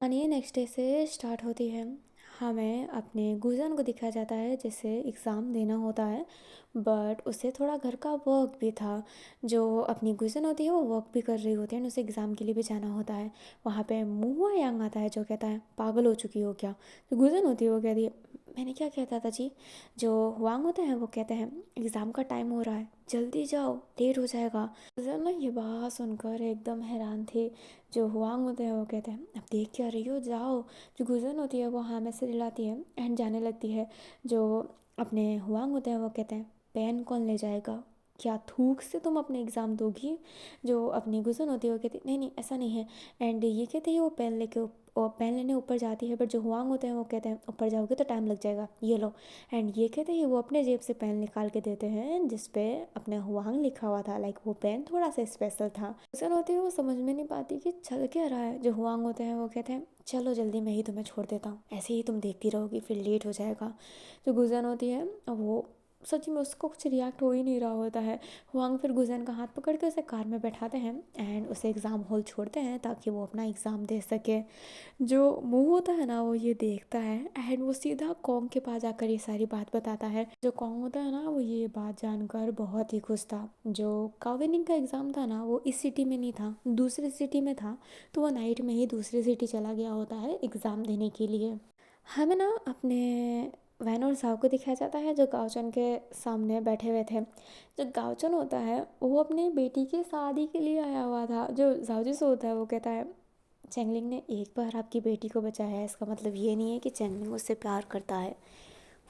कहानी next day से start होती है। हमें अपने गुजन को दिखाया जाता है जिसे एग्ज़ाम देना होता है, बट उसे थोड़ा घर का वर्क भी था। जो अपनी गुजन होती है वो वर्क भी कर रही होती है और उसे एग्ज़ाम के लिए भी जाना होता है। वहाँ पे मुआ यांग आता है जो कहता है पागल हो चुकी हो क्या। जो गुजन होती है वो कहती है मैंने क्या कहता था जी। जो हुआंग होता है वो कहते हैं एग्ज़ाम का टाइम हो रहा है, जल्दी जाओ, लेट हो जाएगा। गुजन ना ये बात सुनकर एकदम हैरान थी। जो हुआंग होते हैं वो कहते हैं अब देख क्या रही हो, जाओ। जो गुजन होती है वो हाँ में से दिलाती है एंड जाने लगती है। जो अपने हुआंग होते हैं वो कहते हैं पेन कौन ले जाएगा, क्या थूक से तुम अपने एग्ज़ाम दोगी। जो अपनी गुजन होती है वो कहती नहीं नहीं ऐसा नहीं है। एंड ये कहते हैं वो पेन लेके और पेन लेने ऊपर जाती है, बट जो हुआंग होते हैं वो कहते हैं ऊपर जाओगे तो टाइम लग जाएगा, ये लो। एंड ये कहते हैं वो अपने जेब से पेन निकाल के देते हैं जिस पे अपने हुआंग लिखा हुआ था। लाइक वो पेन थोड़ा सा स्पेशल था। गुजन होती है वो समझ में नहीं पाती कि चल क्या रहा है। जो हुआंग होते हैं वो कहते हैं चलो जल्दी, मैं ही तुम्हें छोड़ देता हूँ, ऐसे ही तुम देखती रहोगी फिर लेट हो जाएगा। जो गुजन होती है वो सच में उसको कुछ रिएक्ट हो ही नहीं रहा होता है। हुआंग फिर गुजन का हाथ पकड़ के उसे कार में बैठाते हैं एंड उसे एग्ज़ाम हॉल छोड़ते हैं ताकि वो अपना एग्ज़ाम दे सके। जो मुंह होता है ना वो ये देखता है एंड वो सीधा कॉन्ग के पास जाकर ये सारी बात बताता है। जो कॉन्ग होता है ना वो ये बात जानकर बहुत ही खुश था। जो काविनिंग का एग्ज़ाम था ना वो इस सिटी में नहीं था, दूसरी सिटी में था। तो वो नाइट में ही दूसरी सिटी चला गया होता है एग्ज़ाम देने के लिए। हमें ना अपने वैन और साव को दिखाया जाता है जो गावचन के सामने बैठे हुए थे। जो गावचन होता है वो अपनी बेटी की शादी के लिए आया हुआ था। जो जाओजी से होता है वो कहता है चैंगलिंग ने एक बार आपकी बेटी को बचाया है, इसका मतलब ये नहीं है कि चैंगलिंग उससे प्यार करता है,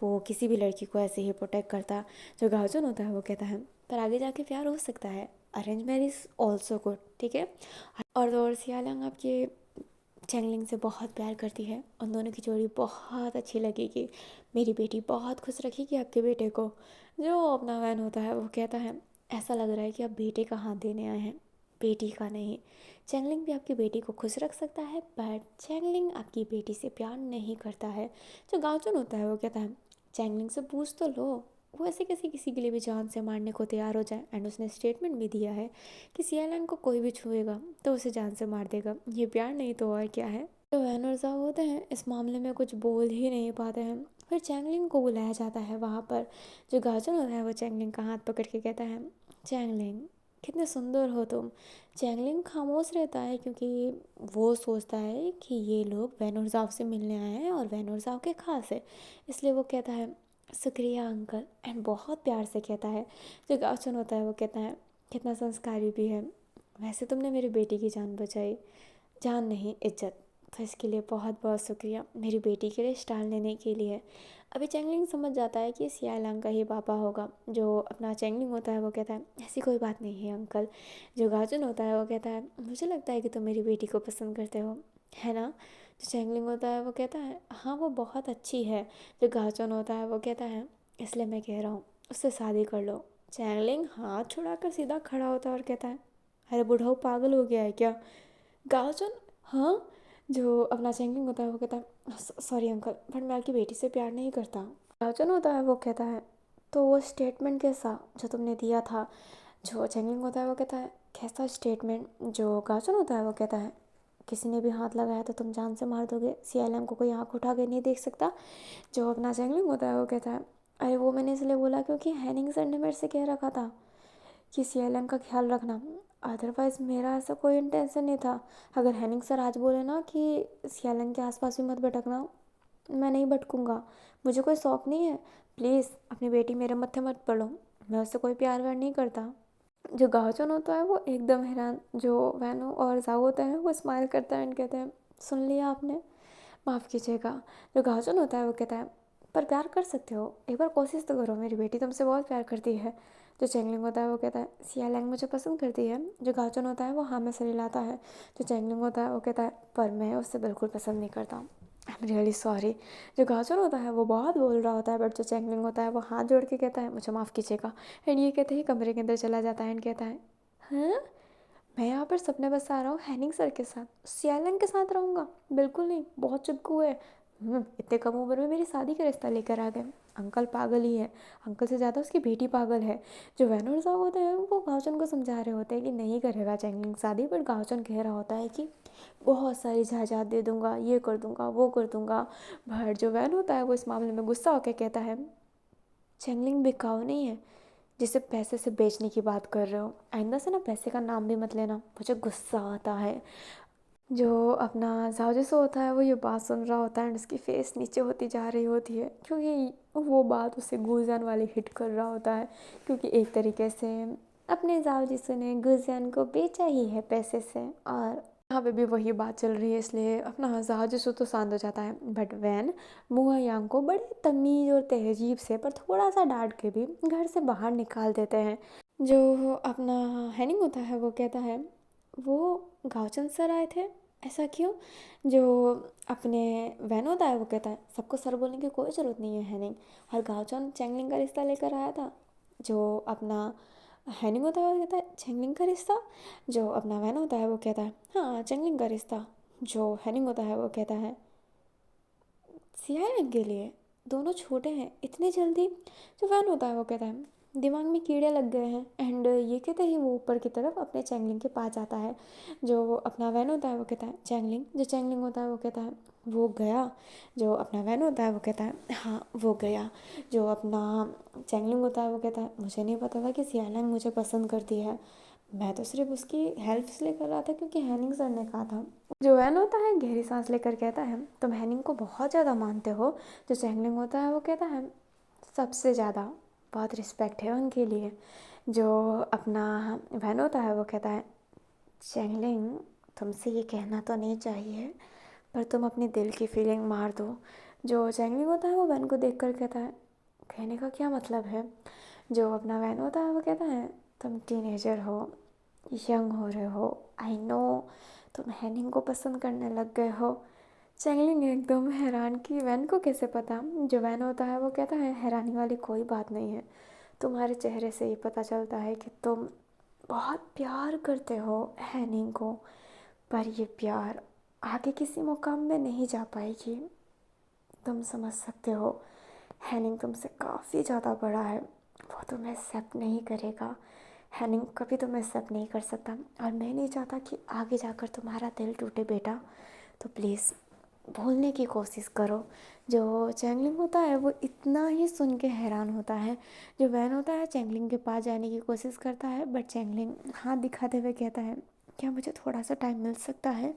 वो किसी भी लड़की को ऐसे ही प्रोटेक्ट करता। जो गार्जियन होता है वो कहता है पर आगे जाके प्यार हो सकता है, अरेंज मैरिज ऑल्सो गुड, ठीक है। और सियालंग आपके चैंगलिंग से बहुत प्यार करती है, उन दोनों की जोड़ी बहुत अच्छी लगेगी, मेरी बेटी बहुत खुश रखेगी आपके बेटे को। जो अपना वैन होता है वो कहता है ऐसा लग रहा है कि आप बेटे का हाथ देने आए हैं, बेटी का नहीं। चैंगलिंग भी आपकी बेटी को खुश रख सकता है, बट चैंगलिंग आपकी बेटी से प्यार नहीं करता है। जो गाँवचन होता है वो कहता है चैंगलिंग से पूछ तो लो, वो ऐसे कैसे किसी के लिए भी जान से मारने को तैयार हो जाए। एंड उसने स्टेटमेंट भी दिया है कि सियालैंग को कोई भी छुएगा तो उसे जान से मार देगा, ये प्यार नहीं तो और क्या है। जो वैन और जाओ होते हैं इस मामले में कुछ बोल ही नहीं पाते हैं। फिर चैंगलिंग को बुलाया जाता है वहाँ पर। जो गार्जियन होता है वो चैंगलिंग का हाथ पकड़ के कहता है चैंगलिंग कितने सुंदर हो तुम। चैंगलिंग खामोश रहता है क्योंकि वो सोचता है कि ये लोग वैन और जाओ से मिलने आए हैं और वैन और जाओ के खास है, इसलिए वो कहता है शुक्रिया अंकल, एंड बहुत प्यार से कहता है। जो गार्जियन होता है वो कहता है कितना संस्कारी भी है, वैसे तुमने मेरी बेटी की जान बचाई, जान नहीं इज्जत, तो इसके लिए बहुत बहुत शुक्रिया मेरी बेटी के लिए स्टार लेने के लिए। अभी चैंगलिंग समझ जाता है कि सियालंग का ही पापा होगा। जो अपना चैंगलिंग होता है वो कहता है ऐसी कोई बात नहीं है अंकल। जो गार्जियन होता है वो कहता है मुझे लगता है कि तुम मेरी बेटी को पसंद करते हो, है ना। जो चैंगलिंग होता है वो कहता है हाँ वो बहुत अच्छी है। जो गार्जियन होता है वो कहता है इसलिए मैं कह रहा हूँ उससे शादी कर लो। चैंगलिंग हाथ छुड़ाकर सीधा खड़ा होता है और कहता है अरे बुढ़ाऊ पागल हो गया है क्या। गार्जियन हाँ। जो अपना चैंगलिंग होता है वो कहता है सॉरी अंकल बट मैं आपकी बेटी से प्यार नहीं करता। गार्जियन होता है वो कहता है तो वो स्टेटमेंट कैसा जो तुमने दिया था। जो चैंगलिंग होता है वो कहता है कैसा स्टेटमेंट। जो गार्जियन होता है वो कहता है किसी ने भी हाथ लगाया तो तुम जान से मार दोगे, सीएलएम को कोई आँख उठा के नहीं देख सकता। जो अपना चैंगलिंग होता है वो कहता है अरे वो मैंने इसलिए बोला क्योंकि हैनिंग सर ने मेरे से कह रखा था कि सियालैंग का ख्याल रखना, अदरवाइज़ मेरा ऐसा कोई इंटेंशन नहीं था। अगर हैनिंग सर आज बोले ना कि सियालैंग के आसपास भी मत भटकना, मैं नहीं भटकूंगा, मुझे कोई शौक नहीं है, प्लीज़ अपनी बेटी मेरे मत्थे मत पड़ो, मैं उससे कोई प्यार व्यार नहीं करता। जो गार्जियन होता है वो एकदम हैरान। जो वैनो और जाओ होता है वो स्माइल करता है एंड कहते हैं सुन लिया आपने, माफ़ कीजिएगा। जो गार्जियन होता है वो कहता है पर प्यार कर सकते हो, एक बार कोशिश तो करो, मेरी बेटी तुमसे बहुत प्यार करती है। जो चैंगलिंग होता है वो कहता है सियालैंग मुझे पसंद करती है। जो गार्जियन होता है वो हाँ में सर हिलाता है। जो चैंगलिंग होता है वो कहता है पर मैं उससे बिल्कुल पसंद नहीं करता, आई एम रियली सॉरी। जो गार्जियन होता है वो बहुत बोल रहा होता है, बट जो चैंगलिंग होता है वो हाथ जोड़ के कहता है मुझे माफ़ कीजिएगा। एंड ये कहते ही कमरे के अंदर चला जाता है एंड कहता है हाँ मैं यहाँ पर सपने बसा रहा हूँ हैनिंग सर के साथ, सियालैंग के साथ रहूँगा, बिल्कुल नहीं, बहुत चुपकू है, इतने कम उम्र में मेरी शादी का रिश्ता लेकर आ गए। अंकल पागल ही है, अंकल से ज़्यादा उसकी बेटी पागल है। जो वैनर साहब होते हैं वो गाओचन को समझा रहे होते हैं कि नहीं करेगा चैंगलिंग शादी, बट गाओचन कह रहा होता है कि बहुत सारी जायदाद दे दूंगा, ये कर दूंगा, वो कर दूंगा। बट जो वैन होता है वो इस मामले में गुस्सा होकर कहता है चैंगलिंग बिकाऊ नहीं है जिसे पैसे से बेचने की बात कर रहे हो, आइंदा से ना पैसे का नाम भी मत लेना, मुझे गुस्सा आता है। जो अपना साजिश होता है वो ये बात सुन रहा होता है एंड उसकी फेस नीचे होती जा रही होती है, क्योंकि वो बात उसे गुजियान वाली हिट कर रहा होता है। क्योंकि एक तरीके से अपने साजिश ने गुजियान को बेचा ही है पैसे से, और यहाँ पे भी वही बात चल रही है, इसलिए अपना साजिश तो शांत हो जाता है। बट वैन मुआ यांग को बड़े तमीज़ और तहजीब से पर थोड़ा सा डांट के भी घर से बाहर निकाल देते हैं। जो अपना हैनिंग होता है वो कहता है वो गाँवचंद सर आए थे, ऐसा क्यों? जो अपने वैन होता है वो कहता है सबको सर बोलने की कोई ज़रूरत नहीं है हैनिंग, हर गाँवचंद चैंगलिंग का रिश्ता लेकर आया था। जो अपना हैनिंग होता है वो कहता है चैंगलिंग का रिश्ता। जो अपना वैन होता है वो कहता है हाँ चैंगलिंग का रिश्ता। जो हैनिंग होता है वो कहता है सियारन के लिए, दोनों छोटे हैं इतनी जल्दी। जो वैन होता है वो कहता है दिमाग में कीड़े लग गए हैं, एंड ये कहते ही वो ऊपर की तरफ अपने चैंगलिंग के पास जाता है। जो अपना वैन होता है वो कहता है चैंगलिंग, जो चैंगलिंग होता है वो कहता है वो गया। जो अपना वैन होता है वो कहता है हाँ वो गया। जो अपना चैंगलिंग होता है वो कहता है मुझे नहीं पता था कि सियालैंग मुझे पसंद करती है, मैं तो सिर्फ उसकी हेल्प इसलिए कर रहा था क्योंकि हैनिंग सर ने कहा था। जो वैन होता है गहरी सांस लेकर कहता है तुम हैनिंग को बहुत ज़्यादा मानते हो। जो चैंगलिंग होता है वो कहता है सबसे ज़्यादा, बहुत रिस्पेक्ट है उनके लिए। जो अपना वैन होता है वो कहता है चैंगलिंग तुमसे ये कहना तो नहीं चाहिए पर तुम अपने दिल की फीलिंग मार दो। जो चैंगलिंग होता है वो वैन को देख कर कहता है कहने का क्या मतलब है? जो अपना वैन होता है वो कहता है तुम टीनेजर हो, यंग हो रहे हो, आई नो, तुम हैनिंग को पसंद करने लग गए हो। चैंगलिंग एकदम हैरान कि वैन को कैसे पता। जो वैन होता है वो कहता है हैरानी वाली कोई बात नहीं है, तुम्हारे चेहरे से ही पता चलता है कि तुम बहुत प्यार करते हो हैनिंग को, पर ये प्यार आगे किसी मुकाम में नहीं जा पाएगी। तुम समझ सकते हो हैनिंग तुमसे काफ़ी ज़्यादा बड़ा है, वो तुम्हें एक्सेप्ट नहीं करेगा। हैनिंग कभी तुम्हें एक्सेप्ट नहीं कर सकता, और मैं नहीं चाहता कि आगे जाकर तुम्हारा दिल टूटे बेटा, तो प्लीज़ भूलने की कोशिश करो। जो चैंगलिंग होता है वो इतना ही सुन के हैरान होता है। जो वैन होता है चैंगलिंग के पास जाने की कोशिश करता है, बट चैंगलिंग हाथ दिखाते हुए कहता है क्या मुझे थोड़ा सा टाइम मिल सकता है?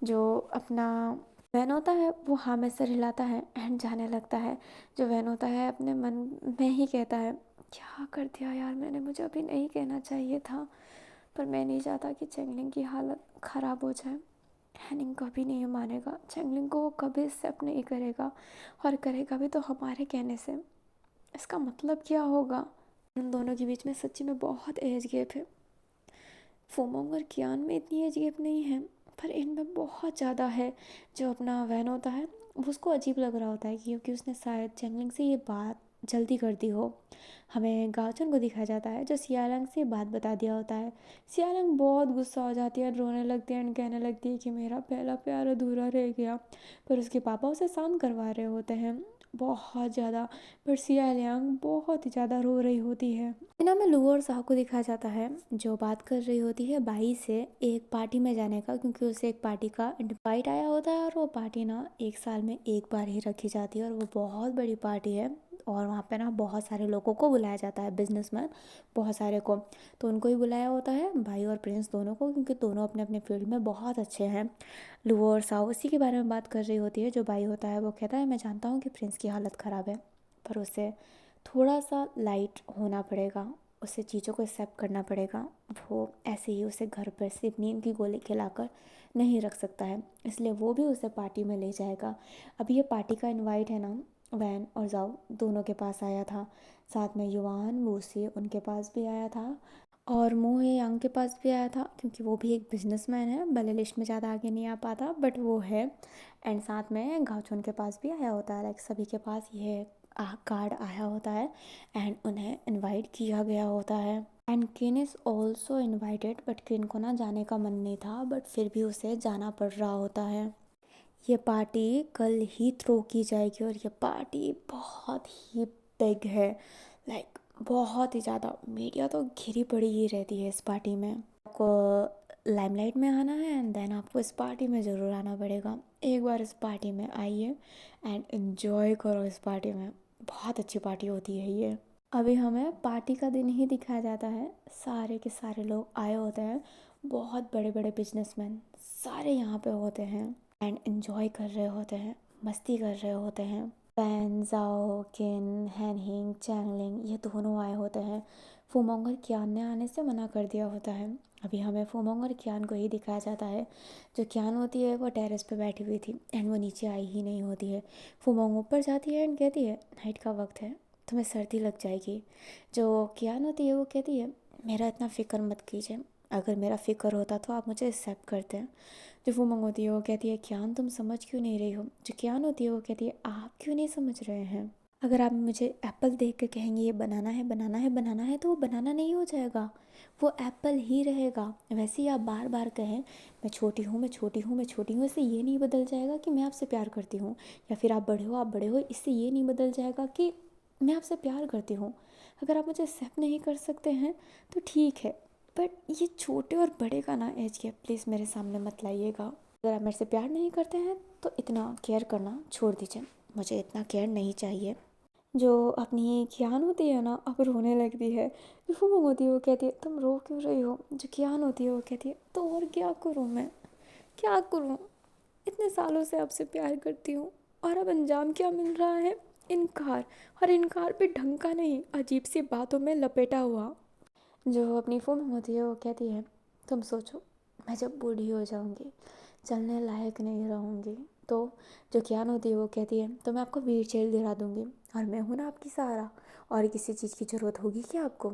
जो अपना वैन होता है वो हाँ में सर हिलाता है एंड जाने लगता है। जो वैन होता है अपने मन में ही कहता है क्या कर दिया यार मैंने, मुझे अभी नहीं कहना चाहिए था, पर मैं नहीं चाहता कि चैंगलिंग की हालत ख़राब हो जाए। हैनिंग कभी नहीं मानेगा, चैंगलिंग को वो कभी एक्सेप्ट नहीं करेगा, और करेगा भी तो हमारे कहने से। इसका मतलब क्या होगा? उन दोनों के बीच में सच्ची में बहुत एज गैप है। फोमोंग और कियान में इतनी एज गैप नहीं है, पर इनमें बहुत ज़्यादा है। जो अपना वैन होता है वो उसको अजीब लग रहा होता है क्योंकि उसने शायद चैंगलिंग से ये बात जल्दी कर दी हो। हमें गाचन को दिखाया जाता है जो सियालंग से बात बता दिया होता है। सियालंग बहुत गुस्सा हो जाती है, रोने लगती है एंड कहने लगती है कि मेरा पहला प्यार अधूरा रह गया, पर उसके पापा उसे शांत करवा रहे होते हैं बहुत ज़्यादा। पर सियालंग बहुत ही ज़्यादा रो रही होती है। इना में लू और साहू को दिखाया जाता है जो बात कर रही होती है बाई से एक पार्टी में जाने का, क्योंकि उसे एक पार्टी का इनवाइट आया होता है, और वो पार्टी ना एक साल में एक बार ही रखी जाती है, और वो बहुत बड़ी पार्टी है। और वहाँ पे ना बहुत सारे लोगों को बुलाया जाता है, बिजनेसमैन बहुत सारे को। तो उनको ही बुलाया होता है भाई और प्रिंस दोनों को, क्योंकि दोनों अपने अपने फील्ड में बहुत अच्छे हैं। लू और साहू उसी के बारे में बात कर रही होती है। जो भाई होता है वो कहता है मैं जानता हूँ कि प्रिंस की हालत ख़राब है, पर उसे थोड़ा सा लाइट होना पड़ेगा, उसे चीज़ों को एक्सेप्ट करना पड़ेगा। वो ऐसे ही उसे घर पर सिर्फ नींद की गोली खिलाकर नहीं रख सकता है, इसलिए वो भी उसे पार्टी में ले जाएगा। अभी ये पार्टी का इनवाइट है ना, वैन और जाओ दोनों के पास आया था, साथ में युवान वूसी उनके पास भी आया था, और मोह यांग के पास भी आया था, क्योंकि वो भी एक बिजनेसमैन है, भले लिस्ट में ज़्यादा आगे नहीं आ पाता बट वो है। एंड साथ में गाचोन के पास भी आया होता है, लाइक सभी के पास ये कार्ड आया होता है एंड उन्हें इनवाइट किया गया होता है। एंड किन इज़ ऑल्सो इन्वाइटेड, बट किन को ना जाने का मन नहीं था, बट फिर भी उसे जाना पड़ रहा होता है। ये पार्टी कल ही थ्रो की जाएगी और ये पार्टी बहुत ही बिग है। लाइक बहुत ही ज़्यादा मीडिया तो घिरी पड़ी ही रहती है इस पार्टी में। आपको लाइमलाइट में आना है एंड देन आपको इस पार्टी में ज़रूर आना पड़ेगा। एक बार इस पार्टी में आइए एंड एंजॉय करो इस पार्टी में। बहुत अच्छी पार्टी होती है ये। अभी हमें पार्टी का दिन ही दिखाया जाता है। सारे के सारे लोग आए होते हैं, बहुत बड़े बड़े बिजनेसमैन सारे यहाँ पे होते हैं एंड एंजॉय कर रहे होते हैं, मस्ती कर रहे होते हैं। पैन जाओ किन हैनहिंग चैंगलिंग ये दोनों आए होते हैं। फुमोंग और क्यान ने आने से मना कर दिया होता है। अभी हमें फुमोंग और क्यान को ही दिखाया जाता है। जो क्यान होती है वो टेरेस पे बैठी हुई थी एंड वो नीचे आई ही नहीं होती है। फुमोंग ऊपर जाती है एंड कहती है नाइट का वक्त है, तुम्हें सर्दी लग जाएगी। जो क्यान होती है वो कहती है मेरा इतना फ़िक्र मत कीजिए, अगर मेरा फ़िक्र होता तो आप मुझे एक्सेप्ट करते हैं। जो फुमोंग होती है वो कहती है क्यान तुम समझ क्यों नहीं रही हो। जो क्यान होती है वो कहती है आप क्यों नहीं समझ रहे हैं। अगर आप मुझे एप्पल देख कर कहेंगे ये बनाना है बनाना है बनाना है तो वो बनाना नहीं हो जाएगा, वो एप्पल ही रहेगा। वैसे ही आप बार बार कहें मैं छोटी हूँ मैं छोटी हूँ मैं छोटी हूँ, इससे ये नहीं बदल जाएगा कि मैं आपसे प्यार करती हूँ। या फिर आप बड़े हो, इससे ये नहीं बदल जाएगा कि मैं आपसे प्यार करती हूँ। अगर आप मुझे एक्सेप्ट नहीं कर सकते हैं तो ठीक है, बट ये छोटे और बड़े का ना एज गैप प्लीज़ मेरे सामने मत लाइएगा। अगर आप मेरे से प्यार नहीं करते हैं तो इतना केयर करना छोड़ दीजिए, मुझे इतना केयर नहीं चाहिए। जो अपनी कियान होती है ना अब रोने लगती है। जो फुमंग होती है वो कहती है तुम रो क्यों रही हो। जो कियान होती है वो कहती है तो और क्या करूँ मैं, क्या करूँ, इतने सालों से आपसे प्यार करती हूँ और अब अंजाम क्या मिल रहा है, इनकार। और इनकार भी ढंग का नहीं, अजीब सी बातों में लपेटा हुआ। जो अपनी फुमंग होती है वो कहती है तुम सोचो मैं जब बूढ़ी हो जाऊंगी चलने लायक नहीं रहूंगी तो। जो कियान होती है वो कहती है तो मैं आपको व्हील चेयर दिला दूंगी और मैं हूँ ना आपकी सहारा, और किसी चीज़ की ज़रूरत होगी क्या आपको।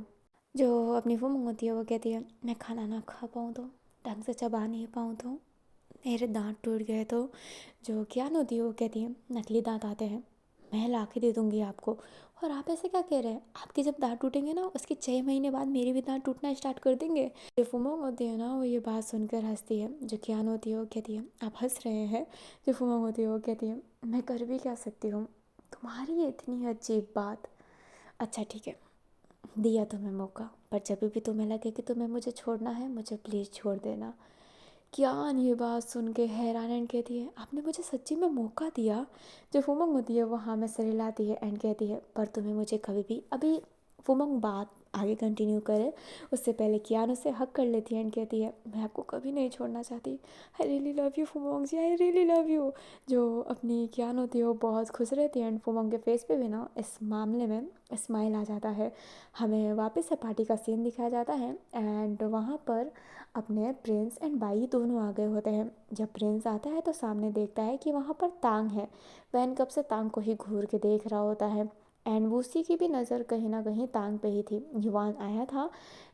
जो अपनी फुमंग होती है वो कहती है मैं खाना ना खा पाऊँ तो, ढंग से चबा नहीं पाऊँ तो, मेरे दांत टूट गए तो। जो कियान होती है वो कहती है नकली दांत आते हैं, मैं ला के दे दूँगी आपको। और आप ऐसे क्या कह रहे हैं, आपके जब दांत टूटेंगे ना उसके 6 महीने बाद मेरे भी दांत टूटना स्टार्ट कर देंगे। जो फुमोंग होती है ना वो ये बात सुनकर हंसती है। जो कियान होती है वो कहती है आप हंस रहे हैं। जो फुमोंग होती है वो कहती है मैं कर भी क्या सकती हूँ, तुम्हारी इतनी अजीब बात। अच्छा ठीक है, दिया तुम्हें मौका, पर जब भी तुम्हें लगे कि तुम्हें मुझे छोड़ना है मुझे प्लीज़ छोड़ देना। कियान ये बात सुन के हैरान एंड कहती है आपने मुझे सच्ची में मौका दिया। जो फुमंग होती है वो हाँ में सर हिलाती है एंड कहती है पर तुम्हें मुझे कभी भी अभी। फुमंग बात आगे कंटिन्यू करे उससे पहले कियान उसे हक कर लेती है एंड कहती है मैं आपको कभी नहीं छोड़ना चाहती। I really love you Phumang ji, I really love you. जो अपनी कियान होती है वो बहुत खुश रहती है एंड फुमंग के फेस पे भी ना इस मामले में स्माइल आ जाता है। हमें वापस से पार्टी का सीन दिखाया जाता है एंड वहाँ पर अपने प्रिंस एंड बाई दोनों आ गए होते हैं। जब प्रिंस आता है तो सामने देखता है कि वहाँ पर तांग है। वैन कब से तांग को ही घूर के देख रहा होता है एंड वूसी की भी नज़र कहीं ना कहीं तांग पे ही थी। युवान आया था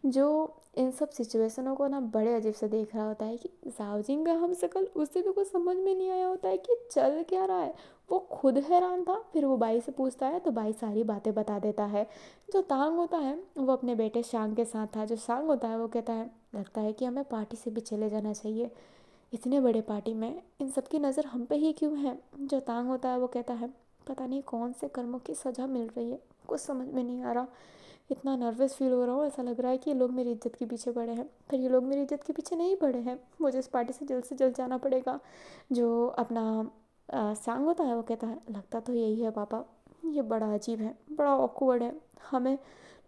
जो इन सब सिचुएशनों को ना बड़े अजीब से देख रहा होता है कि जाओजिंग का हम शकल उसे भी कुछ समझ में नहीं आया होता है कि चल क्या रहा है। वो खुद हैरान था, फिर वो बाई से पूछता है तो बाई सारी बातें बता देता है। जो तांग होता है वो अपने बेटे शांग के साथ था। जो शांग होता है वो कहता है लगता है कि हमें पार्टी से भी चले जाना चाहिए, इतने बड़े पार्टी में इन सब की नज़र हम पे ही क्यों है। जो तांग होता है वो कहता है पता नहीं कौन से कर्मों की सज़ा मिल रही है, कुछ समझ में नहीं आ रहा, इतना नर्वस फील हो रहा हूँ, ऐसा लग रहा है कि ये लोग मेरी इज्जत के पीछे पड़े हैं। पर ये लोग मेरी इज्जत के पीछे नहीं पड़े हैं, मुझे इस पार्टी से जल्द जाना पड़ेगा। जो अपना सांग होता है वो कहता है लगता तो यही है पापा, ये बड़ा अजीब है, बड़ा ऑकवर्ड है, हमें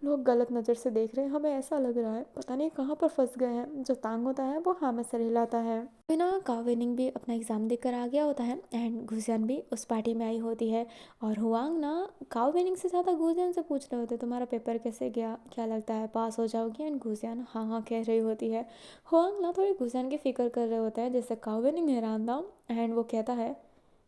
लोग गलत नज़र से देख रहे हैं, हमें ऐसा लग रहा है पता नहीं कहाँ पर फंस गए हैं। जो तांग होता है वो हाँ में सर हिलाता है। फिर ना काविनिंग भी अपना एग्ज़ाम देकर आ गया होता है एंड गुजियान भी उस पार्टी में आई होती है। और हुआंग ना काविनिंग से ज़्यादा गुजियान से पूछ रहे होते तुम्हारा पेपर कैसे गया, क्या लगता है पास हो जाओगी। एंड गुजियान हाँ हाँ कह रही होती है। हुआंग ना थोड़ी गुजियान की फिक्र कर रहे होते हैं जैसे काविनिंग हैरान था एंड वो कहता है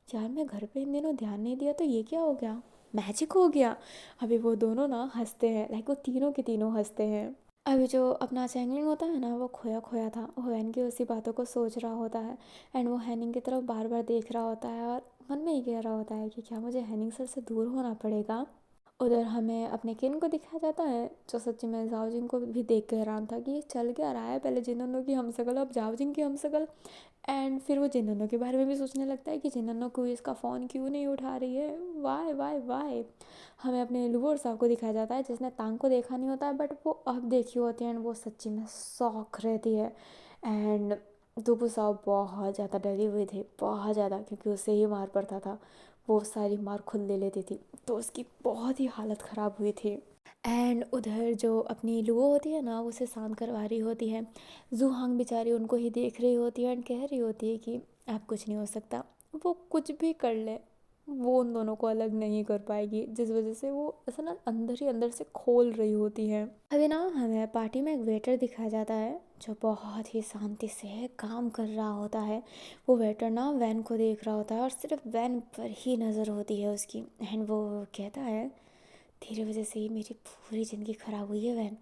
यार मैं घर पे इन दिनों ध्यान नहीं दिया तो ये क्या हो गया, मैजिक हो गया। अभी वो दोनों ना हंसते हैं, लाइक वो तीनों के तीनों हंसते हैं। अभी जो अपना चैंगलिंग होता है ना वो खोया खोया था, वो हैन की उसी बातों को सोच रहा होता है एंड वो हैनिंग की तरफ बार बार देख रहा होता है और मन में ही कह रहा होता है कि क्या मुझे हैनिंग सर से दूर होना पड़ेगा। उधर हमें अपने किन को दिखाया जाता है, जो सच्ची में जाओजिंग को भी देख के हैरान था कि ये चल क्या रहा है। पहले जिन्होंने की हमशक्ल, अब जाओजिंग की हमशक्ल। एंड फिर वो जिन्होंने के बारे में भी सोचने लगता है कि जिन्होंने कोई इसका फ़ोन क्यों नहीं उठा रही है, वाई वाई वाई। हमें अपने लुबोर साहब को दिखाया जाता है जिसने तांग को देखा नहीं होता है, बट वो अब देखी होती है एंड वो सच्ची में शौक रहती है। एंड दुबू साहब बहुत ज़्यादा डरी हुई थी, बहुत ज़्यादा, क्योंकि उसे ही मार पड़ता था। वो सारी मार खुद ले लेती थी, तो उसकी बहुत ही हालत ख़राब हुई थी। एंड उधर जो अपनी लुओ होती है ना, उसे शांत करवा रही होती है। जूहांग बेचारी उनको ही देख रही होती है एंड कह रही होती है कि अब कुछ नहीं हो सकता, वो कुछ भी कर ले, वो उन दोनों को अलग नहीं कर पाएगी। जिस वजह से वो ऐसा ना अंदर ही अंदर से खोल रही होती है। अभी ना हमें पार्टी में एक वेटर दिखाया जाता है जो बहुत ही शांति से काम कर रहा होता है। वो वेटर ना वैन को देख रहा होता है और सिर्फ वैन पर ही नज़र होती है उसकी। एंड वो कहता है, तेरी वजह से ही मेरी पूरी ज़िंदगी ख़राब हुई है वैन।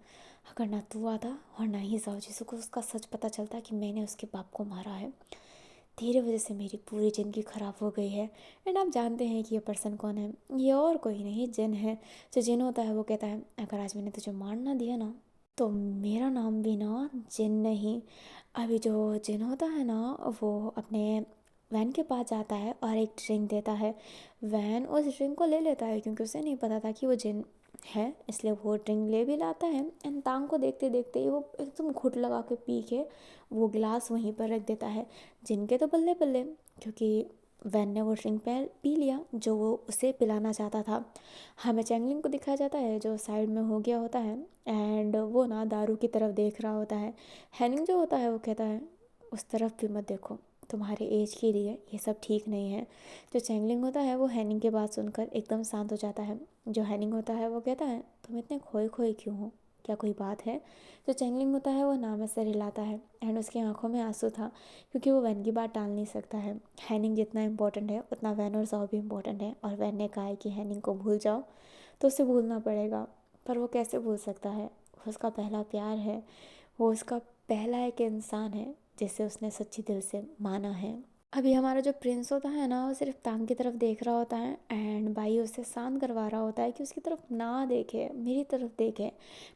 अगर ना तू आता और ना ही जाओ जिसको को उसका सच पता चलता कि मैंने उसके बाप को मारा है, तेरी वजह से मेरी पूरी ज़िंदगी ख़राब हो गई है। एंड आप जानते हैं कि ये पर्सन कौन है, ये और कोई नहीं जिन है। जो जिन होता है वो कहता है, अगर आज मैंने तुझे मार ना दिया ना, तो मेरा नाम भी ना जिन नहीं। अभी जो जिन होता है ना, वो अपने वैन के पास जाता है और एक ड्रिंक देता है। वैन उस ड्रिंक को ले लेता है क्योंकि उसे नहीं पता था कि वो जिन है, इसलिए वो ड्रिंक ले भी लाता है। एंड तांग को देखते देखते ही वो एकदम घुट लगा के पी के वो गिलास वहीं पर रख देता है। जिनके तो बल्ले बल्ले, क्योंकि वैन ने वो ड्रिंक पी लिया जो वो उसे पिलाना चाहता था। हमें चैंगलिंग को दिखाया जाता है जो साइड में हो गया होता है एंड वो ना दारू की तरफ देख रहा होता है। हैनिंग जो होता है वो कहता है, उस तरफ भी मत देखो, तुम्हारे एज के लिए ये सब ठीक नहीं है। जो चैंगलिंग होता है वो हैनिंग की बात सुनकर एकदम शांत हो जाता है। जो हैनिंग होता है वो कहता है, तुम इतने खोए खोए क्यों हो, क्या कोई बात है। जो चैंगलिंग होता है वो ना में सर हिलाता है एंड उसकी आंखों में आंसू था, क्योंकि वो वैन की बात टाल नहीं सकता है। हैनिंग जितना इम्पोर्टेंट है उतना वैन और जाओ भी इम्पोर्टेंट है, और वैन ने कहा है कि हैनिंग को भूल जाओ, तो उसे भूलना पड़ेगा। पर वो कैसे भूल सकता है, वो उसका पहला प्यार है, वो उसका पहला एक इंसान है जिसे उसने सच्ची दिल से माना है। अभी हमारा जो प्रिंस होता है ना, वो सिर्फ तांग की तरफ देख रहा होता है एंड भाई उसे शांत करवा रहा होता है कि उसकी तरफ ना देखे, मेरी तरफ देखे।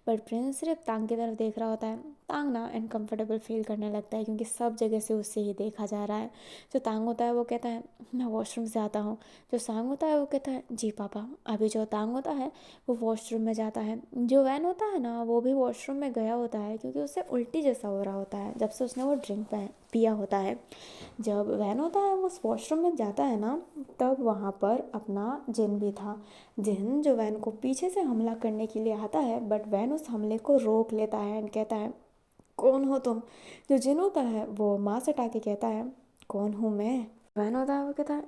बट प्रिंस सिर्फ तांग की तरफ देख रहा होता है। तांग ना अनकंफर्टेबल फील करने लगता है क्योंकि सब जगह से उससे ही देखा जा रहा है। जो तांग होता है वो कहता है, मैं वॉशरूम से आता हूँ। जो सांग होता है वो कहता है, जी पापा। अभी जो तांग होता है वो वॉशरूम में जाता है। जो वैन होता है ना, वो भी वॉशरूम में गया होता है क्योंकि उसे उल्टी जैसा हो रहा होता है जब से उसने वो ड्रिंक पिया होता है। जब वैन होता है वो उस वॉशरूम में जाता है ना, तब वहाँ पर अपना जिन भी था। जिन जो वैन को पीछे से हमला करने के लिए आता है, बट वैन उस हमले को रोक लेता है एंड कहता है, कौन हो तुम। जो जिन होता है वो माँ से टाके कहता है, कौन हूँ मैं। वैन होता है वो कहता है,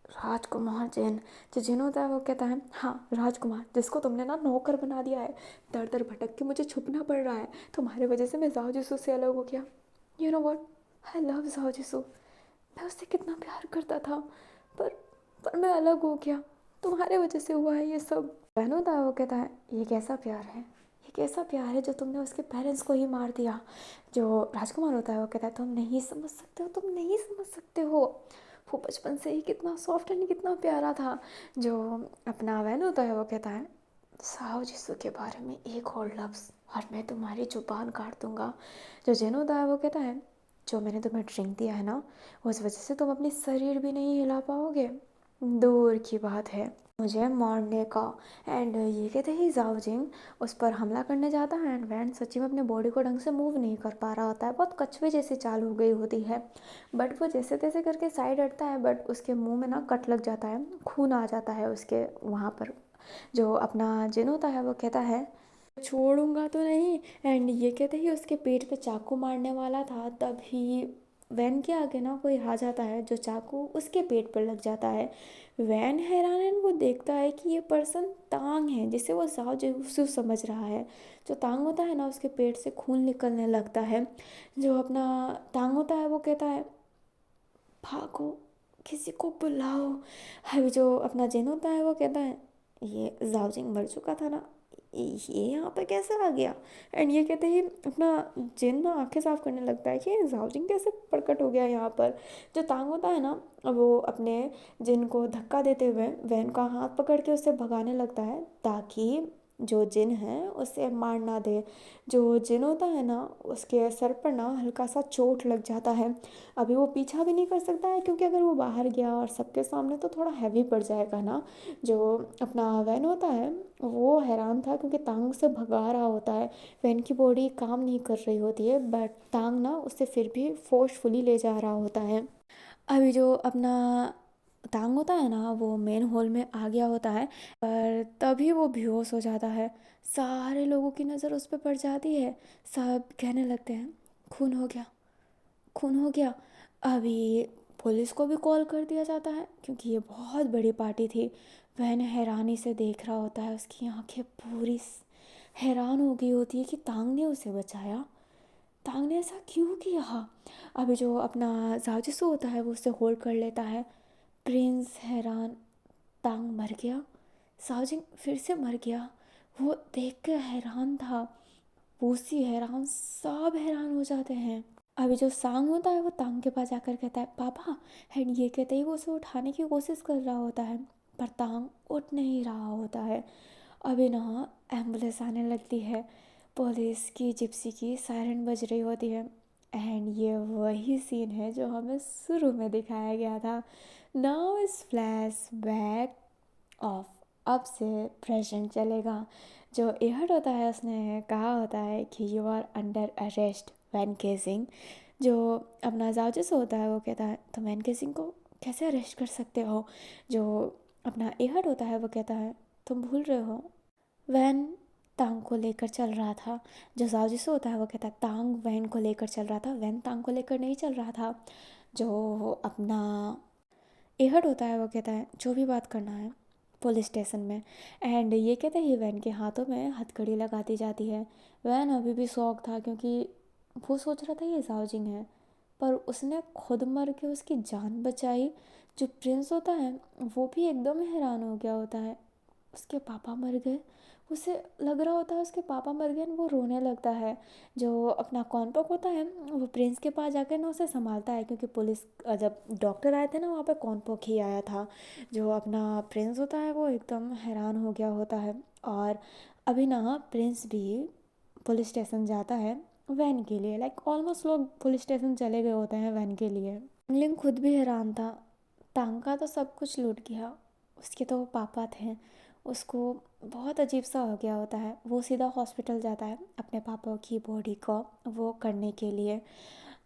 राजकुमार जिन। जो जिन होता है वो कहता है, हाँ राजकुमार, जिसको तुमने ना नौकर बना दिया है। दर दर भटक के मुझे छुपना पड़ रहा है, तुम्हारी वजह से मैं जाओ जिसू से अलग हो गया। You know what, I love जाओ जिसू। मैं उससे कितना प्यार करता था, पर पर मैं अलग हो गया, तुम्हारे वजह से हुआ है ये सब। बहनों था वो कहता है, ये कैसा प्यार है, ये कैसा प्यार है जो तुमने उसके पेरेंट्स को ही मार दिया। जो राजकुमार होता है वो कहता है, तुम नहीं समझ सकते हो, तुम नहीं समझ सकते हो। वो बचपन से ही कितना सॉफ्ट एंड कितना प्यारा था। जो अपना वैन होता है वो कहता है, साओ जिसू के बारे में एक और लफ्ज़ और मैं तुम्हारी जुबान काट दूंगा। जो जिन होता है वो कहता है, जो मैंने तुम्हें ड्रिंक दिया है ना, उस वजह से तुम अपनी शरीर भी नहीं हिला पाओगे, दूर की बात है मुझे मारने का। एंड ये कहते ही जाओ जिंग उस पर हमला करने जाता है एंड वैन सच्ची में अपने बॉडी को ढंग से मूव नहीं कर पा रहा होता है, बहुत कछुए जैसी चाल हो गई होती है। बट वो जैसे तैसे करके साइड हटता है, बट उसके मुंह में ना कट लग जाता है, खून आ जाता है उसके वहाँ पर। जो अपना जिन होता है वो कहता है, छोड़ूंगा तो नहीं। एंड ये कहते ही उसके पेट पे चाकू मारने वाला था, तभी वैन के आगे ना कोई आ जाता है जो चाकू उसके पेट पर लग जाता है। वैन हैरान है, वो देखता है कि ये पर्सन तांग है जिसे वो जाओ जो समझ रहा है। जो तांग होता है ना, उसके पेट से खून निकलने लगता है। जो अपना तांग होता है वो कहता है, भागो, किसी को बुलाओ। अभी जो अपना जिन होता है वो कहता है, ये जाओजिंग मर चुका था ना, ये यहाँ पे कैसे आ गया। एंड ये कहते ही अपना जिन ना आंखें साफ करने लगता है कि जाओजिंग कैसे प्रकट हो गया यहाँ पर। जो तांग होता है ना, वो अपने जिन को धक्का देते हुए वैन का हाथ पकड़ के उसे भगाने लगता है ताकि जो जिन है उसे मार ना दे। जो जिन होता है ना, उसके सर पर ना हल्का सा चोट लग जाता है। अभी वो पीछा भी नहीं कर सकता है क्योंकि अगर वो बाहर गया और सबके सामने तो थोड़ा हैवी पड़ जाएगा ना। जो अपना वैन होता है वो हैरान था क्योंकि तांग उसे भगा रहा होता है। वैन की बॉडी काम नहीं कर रही होती है बट तांग ना उसे फिर भी फोर्सफुली ले जा रहा होता है। अभी जो अपना तांग होता है ना, वो मेन हॉल में आ गया होता है पर तभी वो बेहोश हो जाता है। सारे लोगों की नज़र उस पर पड़ जाती है। सब कहने लगते हैं खून हो गया, खून हो गया। अभी पुलिस को भी कॉल कर दिया जाता है क्योंकि ये बहुत बड़ी पार्टी थी। वह हैरानी से देख रहा होता है, उसकी आंखें पूरी हैरान हो गई होती है कि तांग ने उसे बचाया, तांग ने ऐसा क्यों किया। अभी जो अपना जाजिसू होता है वो उसे होल्ड कर लेता है। प्रिंस हैरान, तांग मर गया, साजिन फिर से मर गया। वो देख कर हैरान था, वूसी हैरान, सब हैरान हो जाते हैं। अभी जो सांग होता है वो तांग के पास जाकर कहता है पापा। एंड ये कहते ही वो उसे उठाने की कोशिश कर रहा होता है पर तांग उठ नहीं रहा होता है। अभी ना एम्बुलेंस आने लगती है, पुलिस की, जिप्सी की सायरन बज रही होती है। एंड ये वही सीन है जो हमें शुरू में दिखाया गया था। नाउ इस फ्लैश बैक ऑफ, अब से प्रेजेंट चलेगा। जो एहड होता है उसने कहा होता है कि यू आर अंडर अरेस्ट वैन केसिंग। जो अपना जाजिस होता है वो कहता है तो वैन केसिंग को कैसे अरेस्ट कर सकते हो। जो अपना एहड होता है वो कहता है तुम भूल रहे हो, वैन तांग को लेकर चल रहा था। जो जाजिस होता है वो कहता है तांग वैन को लेकर चल रहा था, वैन तांग को लेकर नहीं चल रहा था। जो अपना एहड होता है वो कहता है जो भी बात करना है पुलिस स्टेशन में। एंड ये कहते ही वैन के हाथों में हथकड़ी लगा दी जाती है। वैन अभी भी शौक था क्योंकि वो सोच रहा था ये जाओजिंग है पर उसने खुद मर के उसकी जान बचाई। जो प्रिंस होता है वो भी एकदम हैरान हो गया होता है, उसके पापा मर गए। उसे लग रहा होता है उसके पापा मर गए, वो रोने लगता है। जो अपना कॉन्पॉक होता है वो प्रिंस के पास जाकर ना उसे संभालता है क्योंकि पुलिस जब डॉक्टर आए थे ना वहाँ पे कॉन्पॉक ही आया था। जो अपना प्रिंस होता है वो एकदम हैरान हो गया होता है। और अभी ना प्रिंस भी पुलिस स्टेशन जाता है वैन के लिए। लाइक ऑलमोस्ट लोग पुलिस स्टेशन चले गए होते हैं वैन के लिए। लिंग खुद भी हैरान था, टांग का तो सब कुछ लूट गया, उसके तो वो पापा थे। उसको बहुत अजीब सा हो गया होता है। वो सीधा हॉस्पिटल जाता है अपने पापा की बॉडी को वो करने के लिए।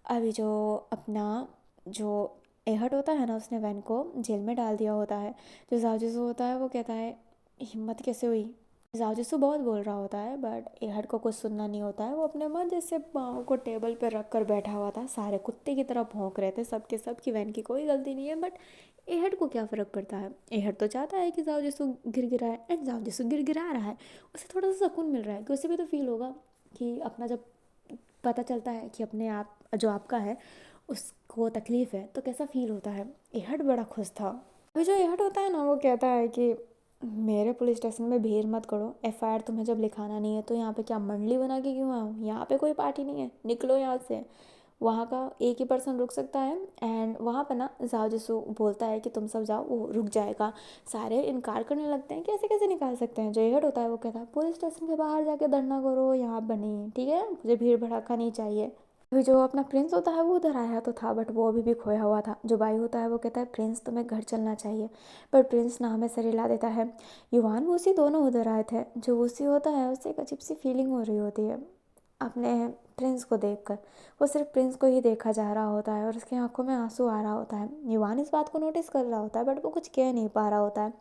अभी जो अपना जो एहट होता है ना उसने वैन को जेल में डाल दिया होता है। जो जाजिसू होता है वो कहता है हिम्मत कैसे हुई। जाजिसू बहुत बोल रहा होता है बट एहट को कुछ सुनना नहीं होता है। वो अपने मन जैसे पाँव को टेबल पर रख कर बैठा हुआ था, सारे कुत्ते की तरह भौंक रहे थे सबके सब की वैन की कोई गलती नहीं है। बट एहड को क्या फ़र्क पड़ता है, एहड तो चाहता है कि जाओ जिसको गिर गिरा है एंड जाओ जिसको गिर गिरा रहा है उसे थोड़ा सा सुकून मिल रहा है कि उसे भी तो फील होगा कि अपना जब पता चलता है कि अपने आप जो आपका है उसको तकलीफ़ है तो कैसा फील होता है। एहड बड़ा खुश था। अभी जो एहड होता है ना वो कहता है कि मेरे पुलिस स्टेशन में भीड़ मत करो, एफआईआर तुम्हें जब लिखाना नहीं है तो यहाँ पे क्या मंडली बना के क्यों आओ, यहाँ पे कोई पार्टी नहीं है, निकलो यहाँ से। वहाँ का एक ही पर्सन रुक सकता है। एंड वहाँ पर ना जाओ जिसको बोलता है कि तुम सब जाओ, वो रुक जाएगा। सारे इनकार करने लगते हैं कि ऐसे कैसे निकाल सकते हैं। जो एहड होता है वो कहता है पुलिस स्टेशन के बाहर जाके धरना करो, यहाँ पर नहीं, ठीक है, मुझे भीड़ भड़ाका नहीं चाहिए। अभी जो अपना प्रिंस होता है वो उधर आया तो था बट वो अभी भी खोया हुआ था। जो बाई होता है वो कहता है प्रिंस तुम्हें घर चलना चाहिए, पर प्रिंस ना हमें सर हिला देता है। युवान वूसी दोनों उधर आए थे। जो वूसी होता है उससे एक अजीब सी फीलिंग हो रही होती है अपने प्रिंस को देखकर। वो सिर्फ प्रिंस को ही देखा जा रहा होता है और उसकी आंखों में आंसू आ रहा होता है। युवान इस बात को नोटिस कर रहा होता है बट वो कुछ कह नहीं पा रहा होता है।